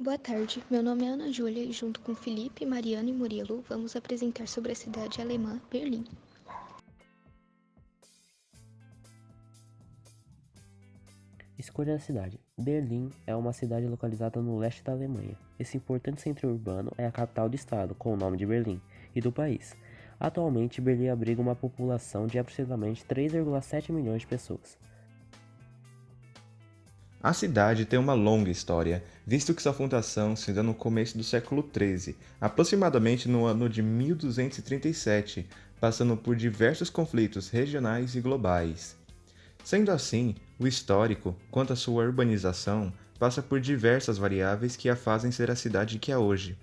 Boa tarde, meu nome é Ana Júlia e junto com Felipe, Mariana e Murilo vamos apresentar sobre a cidade alemã Berlim. Escolha da cidade. Berlim é uma cidade localizada no leste da Alemanha. Esse importante centro urbano é a capital do estado, com o nome de Berlim, e do país. Atualmente, Berlim abriga uma população de aproximadamente 3,7 milhões de pessoas. A cidade tem uma longa história, visto que sua fundação se deu no começo do século XIII, aproximadamente no ano de 1237, passando por diversos conflitos regionais e globais. Sendo assim, o histórico, quanto à sua urbanização, passa por diversas variáveis que a fazem ser a cidade que é hoje.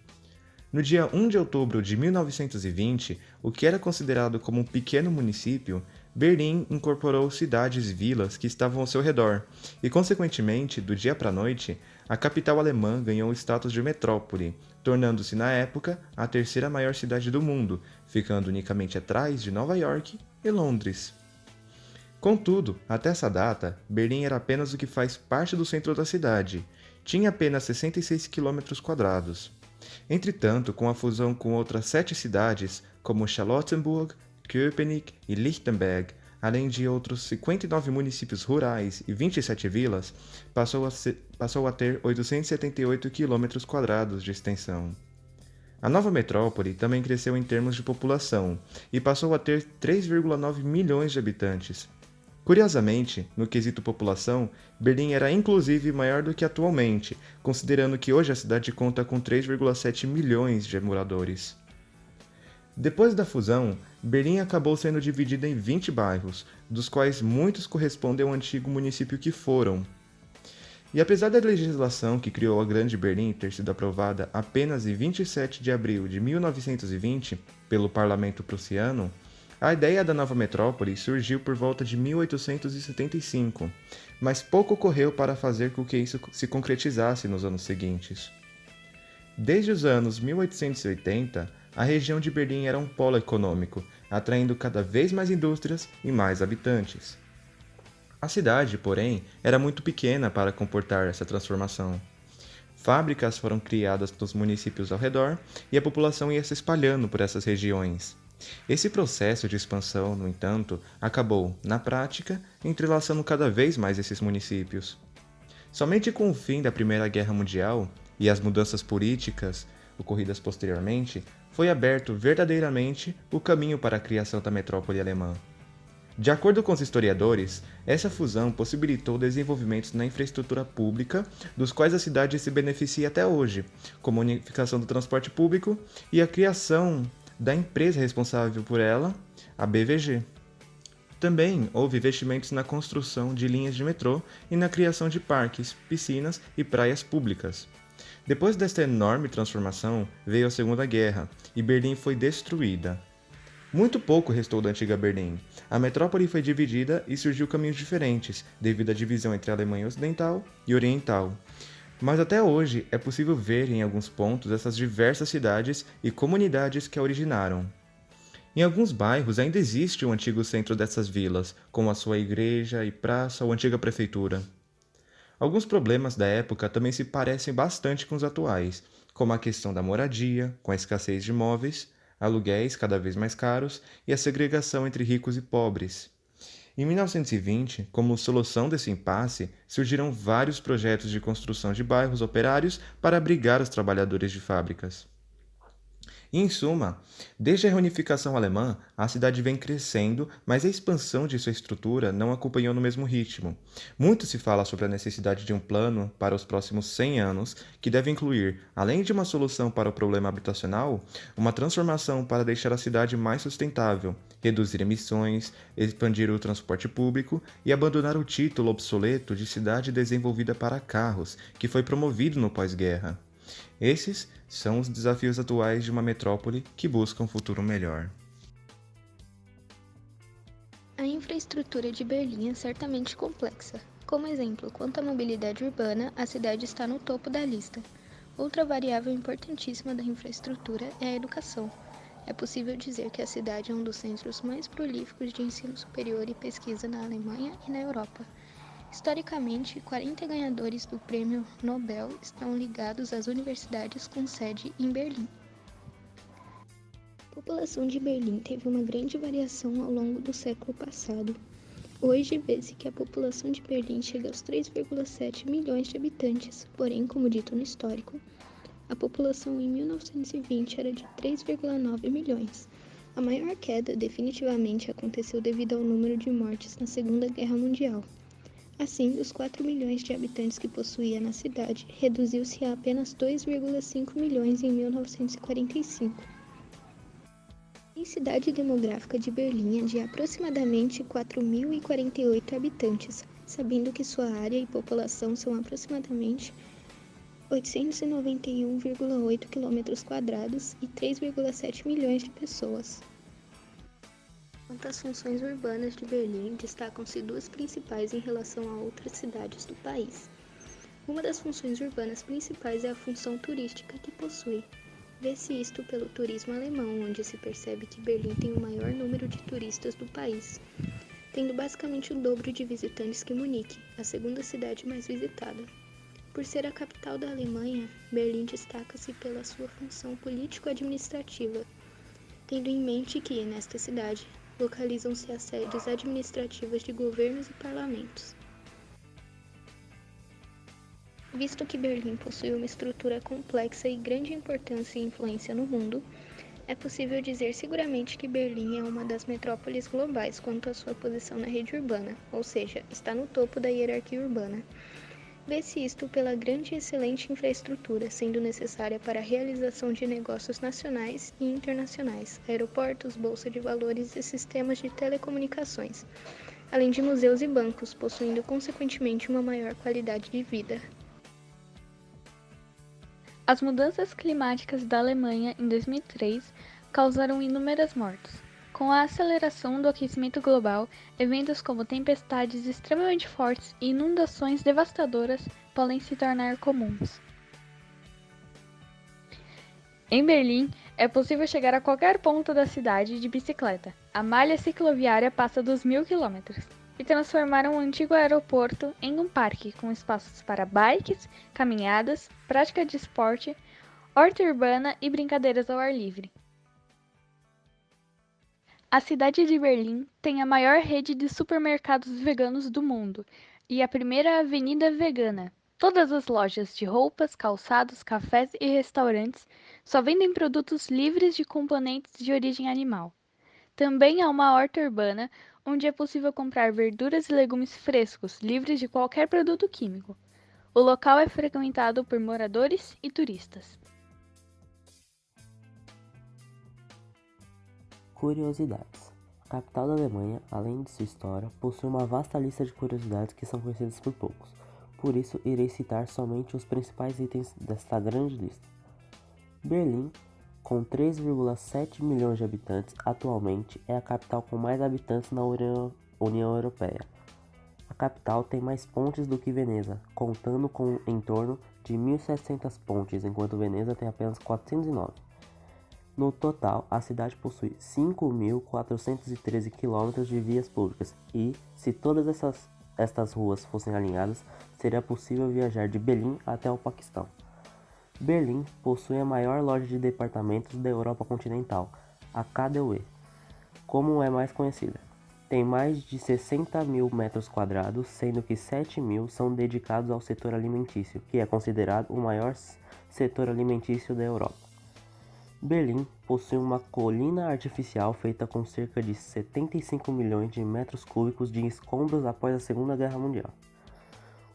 No dia 1 de outubro de 1920, o que era considerado como um pequeno município, Berlim incorporou cidades e vilas que estavam ao seu redor, e consequentemente, do dia para a noite, a capital alemã ganhou o status de metrópole, tornando-se na época a terceira maior cidade do mundo, ficando unicamente atrás de Nova York e Londres. Contudo, até essa data, Berlim era apenas o que faz parte do centro da cidade. Tinha apenas 66 quilômetros quadrados. Entretanto, com a fusão com outras 7 cidades, como Charlottenburg, Köpenick e Lichtenberg, além de outros 59 municípios rurais e 27 vilas, passou a ter 878 quilômetros quadrados de extensão. A nova metrópole também cresceu em termos de população e passou a ter 3,9 milhões de habitantes. Curiosamente, no quesito população, Berlim era inclusive maior do que atualmente, considerando que hoje a cidade conta com 3,7 milhões de moradores. Depois da fusão, Berlim acabou sendo dividida em 20 bairros, dos quais muitos correspondem ao antigo município que foram. E apesar da legislação que criou a Grande Berlim ter sido aprovada apenas em 27 de abril de 1920 pelo parlamento prussiano, a ideia da nova metrópole surgiu por volta de 1875, mas pouco ocorreu para fazer com que isso se concretizasse nos anos seguintes. Desde os anos 1880, a região de Berlim era um polo econômico, atraindo cada vez mais indústrias e mais habitantes. A cidade, porém, era muito pequena para comportar essa transformação. Fábricas foram criadas nos municípios ao redor e a população ia se espalhando por essas regiões. Esse processo de expansão, no entanto, acabou, na prática, entrelaçando cada vez mais esses municípios. Somente com o fim da Primeira Guerra Mundial e as mudanças políticas ocorridas posteriormente, foi aberto verdadeiramente o caminho para a criação da metrópole alemã. De acordo com os historiadores, essa fusão possibilitou desenvolvimentos na infraestrutura pública, dos quais a cidade se beneficia até hoje, como a unificação do transporte público e a criação da empresa responsável por ela, a BVG. Também houve investimentos na construção de linhas de metrô e na criação de parques, piscinas e praias públicas. Depois desta enorme transformação, veio a Segunda Guerra e Berlim foi destruída. Muito pouco restou da antiga Berlim. A metrópole foi dividida e surgiu caminhos diferentes, devido à divisão entre a Alemanha Ocidental e Oriental. Mas até hoje é possível ver em alguns pontos essas diversas cidades e comunidades que a originaram. Em alguns bairros ainda existe o antigo centro dessas vilas, como a sua igreja e praça ou antiga prefeitura. Alguns problemas da época também se parecem bastante com os atuais, como a questão da moradia, com a escassez de imóveis, aluguéis cada vez mais caros e a segregação entre ricos e pobres. Em 1920, como solução desse impasse, surgiram vários projetos de construção de bairros operários para abrigar os trabalhadores de fábricas. Em suma, desde a reunificação alemã, a cidade vem crescendo, mas a expansão de sua estrutura não acompanhou no mesmo ritmo. Muito se fala sobre a necessidade de um plano para os próximos 100 anos, que deve incluir, além de uma solução para o problema habitacional, uma transformação para deixar a cidade mais sustentável, reduzir emissões, expandir o transporte público e abandonar o título obsoleto de cidade desenvolvida para carros, que foi promovido no pós-guerra. Esses são os desafios atuais de uma metrópole que busca um futuro melhor. A infraestrutura de Berlim é certamente complexa. Como exemplo, quanto à mobilidade urbana, a cidade está no topo da lista. Outra variável importantíssima da infraestrutura é a educação. É possível dizer que a cidade é um dos centros mais prolíficos de ensino superior e pesquisa na Alemanha e na Europa. Historicamente, 40 ganhadores do Prêmio Nobel estão ligados às universidades com sede em Berlim. A população de Berlim teve uma grande variação ao longo do século passado. Hoje, vê-se que a população de Berlim chega aos 3,7 milhões de habitantes, porém, como dito no histórico, a população em 1920 era de 3,9 milhões. A maior queda definitivamente aconteceu devido ao número de mortes na Segunda Guerra Mundial. Assim, dos 4 milhões de habitantes que possuía na cidade, reduziu-se a apenas 2,5 milhões em 1945. A densidade demográfica de Berlim é de aproximadamente 4.048 habitantes, sabendo que sua área e população são aproximadamente 891,8 km² e 3,7 milhões de pessoas. Quanto às funções urbanas de Berlim, destacam-se duas principais em relação a outras cidades do país. Uma das funções urbanas principais é a função turística que possui. Vê-se isto pelo turismo alemão, onde se percebe que Berlim tem o maior número de turistas do país, tendo basicamente o dobro de visitantes que Munique, a segunda cidade mais visitada. Por ser a capital da Alemanha, Berlim destaca-se pela sua função político-administrativa, tendo em mente que, nesta cidade, localizam-se as sedes administrativas de governos e parlamentos. Visto que Berlim possui uma estrutura complexa e grande importância e influência no mundo, é possível dizer seguramente que Berlim é uma das metrópoles globais quanto à sua posição na rede urbana, ou seja, está no topo da hierarquia urbana. Vê-se isto pela grande e excelente infraestrutura, sendo necessária para a realização de negócios nacionais e internacionais, aeroportos, bolsa de valores e sistemas de telecomunicações, além de museus e bancos, possuindo consequentemente uma maior qualidade de vida. As mudanças climáticas da Alemanha em 2003 causaram inúmeras mortes. Com a aceleração do aquecimento global, eventos como tempestades extremamente fortes e inundações devastadoras podem se tornar comuns. Em Berlim, é possível chegar a qualquer ponto da cidade de bicicleta. A malha cicloviária passa dos 1.000 km e transformaram o antigo aeroporto em um parque com espaços para bikes, caminhadas, prática de esporte, horta urbana e brincadeiras ao ar livre. A cidade de Berlim tem a maior rede de supermercados veganos do mundo e a primeira avenida vegana. Todas as lojas de roupas, calçados, cafés e restaurantes só vendem produtos livres de componentes de origem animal. Também há uma horta urbana onde é possível comprar verduras e legumes frescos, livres de qualquer produto químico. O local é frequentado por moradores e turistas. Curiosidades. A capital da Alemanha, além de sua história, possui uma vasta lista de curiosidades que são conhecidas por poucos. Por isso, irei citar somente os principais itens desta grande lista. Berlim, com 3,7 milhões de habitantes, atualmente é a capital com mais habitantes na União Europeia. A capital tem mais pontes do que Veneza, contando com em torno de 1.700 pontes, enquanto Veneza tem apenas 409. No total, a cidade possui 5.413 km de vias públicas e, se todas estas ruas fossem alinhadas, seria possível viajar de Berlim até o Paquistão. Berlim possui a maior loja de departamentos da Europa continental, a KaDeWe, como é mais conhecida. Tem mais de 60.000 metros quadrados, sendo que 7.000 são dedicados ao setor alimentício, que é considerado o maior setor alimentício da Europa. Berlim possui uma colina artificial feita com cerca de 75 milhões de metros cúbicos de escombros após a Segunda Guerra Mundial.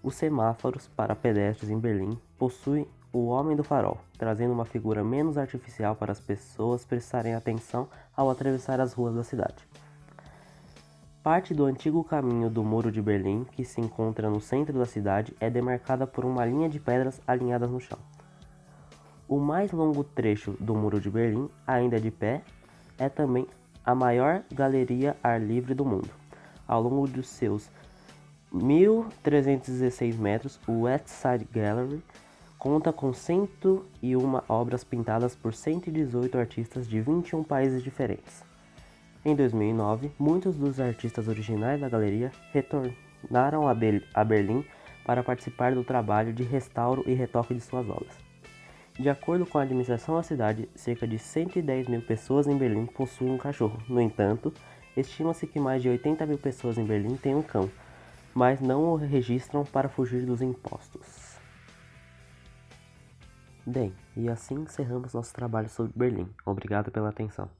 Os semáforos para pedestres em Berlim possuem o Homem do Farol, trazendo uma figura menos artificial para as pessoas prestarem atenção ao atravessar as ruas da cidade. Parte do antigo caminho do Muro de Berlim, que se encontra no centro da cidade, é demarcada por uma linha de pedras alinhadas no chão. O mais longo trecho do Muro de Berlim, ainda de pé, é também a maior galeria ar livre do mundo. Ao longo dos seus 1.316 metros, o West Side Gallery conta com 101 obras pintadas por 118 artistas de 21 países diferentes. Em 2009, muitos dos artistas originais da galeria retornaram a Berlim para participar do trabalho de restauro e retoque de suas obras. De acordo com a administração da cidade, cerca de 110 mil pessoas em Berlim possuem um cachorro. No entanto, estima-se que mais de 80 mil pessoas em Berlim têm um cão, mas não o registram para fugir dos impostos. Bem, e assim encerramos nosso trabalho sobre Berlim. Obrigado pela atenção.